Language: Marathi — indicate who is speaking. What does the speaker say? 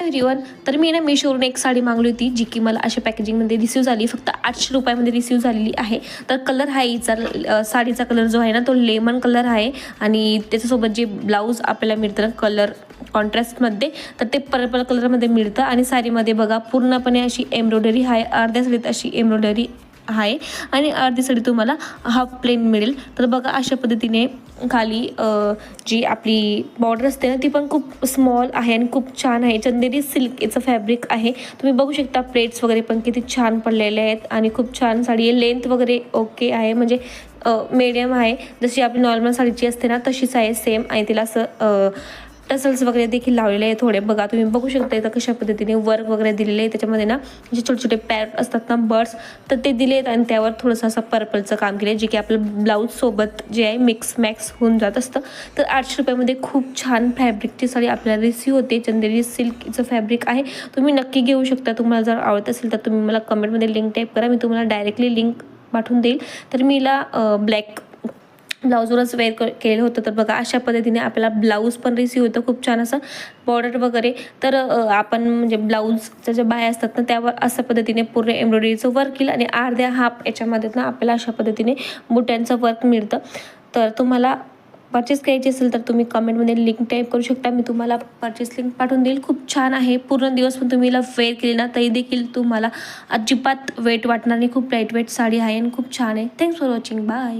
Speaker 1: एव्हरीवन, तर मी ना मीशोवरून एक साडी मागवली होती, जी की मला अशा पॅकेजिंगमध्ये रिसीव झाली. फक्त 800 रुपयामध्ये रिसीव झालेली आहे. तर कलर हा हिचा साडीचा कलर जो आहे ना तो लेमन कलर आहे आणि त्याच्यासोबत जे ब्लाऊज आपल्याला मिळतं कलर कॉन्ट्रास्टमध्ये तर ते पर्पल कलरमध्ये मिळतं. आणि साडीमध्ये बघा पूर्णपणे अशी एम्ब्रॉयडरी आहे, अर्ध्या साडीत अशी एम्ब्रॉयडरी आहे आणि अर्धी साडी तुम्हाला हाफ प्लेन मिळेल. तर बघा अशा पद्धतीने खाली जी आपली बॉर्डर असते ना ती पण खूप स्मॉल आहे आणि खूप छान आहे. चंदेरी सिल्क याचं फॅब्रिक आहे. तुम्ही बघू शकता प्लेट्स वगैरे पण किती छान पडलेले आहेत आणि खूप छान साडी आहे. लेंथ वगैरे ओके आहे, म्हणजे मीडियम आहे. जशी आपली नॉर्मल साडीची असते ना तशीच आहे सेम. आणि तिला असं टसल्स वगैरे देखील लावलेले आहे थोडे. बघा तुम्ही बघू शकता इथं कशा पद्धतीने वर्क वगैरे दिलेले आहे. त्याच्यामध्ये ना जे छोटे छोटे पॅरट असतात ना बर्ड्स तर ते दिले आहेत आणि त्यावर थोडंसं असं पर्पलचं काम केलं आहे, जे की आपलं ब्लाऊजसोबत जे आहे मिक्स मॅक्स होऊन जात असतं. तर 800 रुपयामध्ये खूप छान फॅब्रिकची साडी आपल्याला रिसीव होते. चंदेरी सिल्कचं फॅब्रिक आहे. तुम्ही नक्की घेऊ शकता. तुम्हाला जर आवडत असेल तर तुम्ही मला कमेंटमध्ये लिंक टाईप करा, मी तुम्हाला डायरेक्टली लिंक पाठवून देईल. तर मी हिला ब्लॅक ब्लाऊजवरच वेअर केलं होतं. तर बघा अशा पद्धतीने आपल्याला ब्लाऊज पण रिसीव होतं, खूप छान असं बॉर्डर वगैरे. तर आपण म्हणजे ब्लाऊजच्या ज्या बाह्या असतात ना त्यावर अशा पद्धतीने पूर्ण एम्ब्रॉयडरीचं वर्क केलं आणि अर्ध्या हाफ याच्यामध्ये ना आपल्याला अशा पद्धतीने बुट्यांचं वर्क मिळतं. तर तुम्हाला परचेस करायची असेल तर तुम्ही कमेंटमध्ये लिंक टाईप करू शकता, मी तुम्हाला परचेस लिंक पाठवून देईल. खूप छान आहे. पूर्ण दिवस पण तुम्ही हिला वेअर केली ना तरी देखील तुम्हाला अजिबात वेट वाटणार नाही. खूप लाईट वेट साडी आहे आणि खूप छान आहे. Thanks for watching. बाय.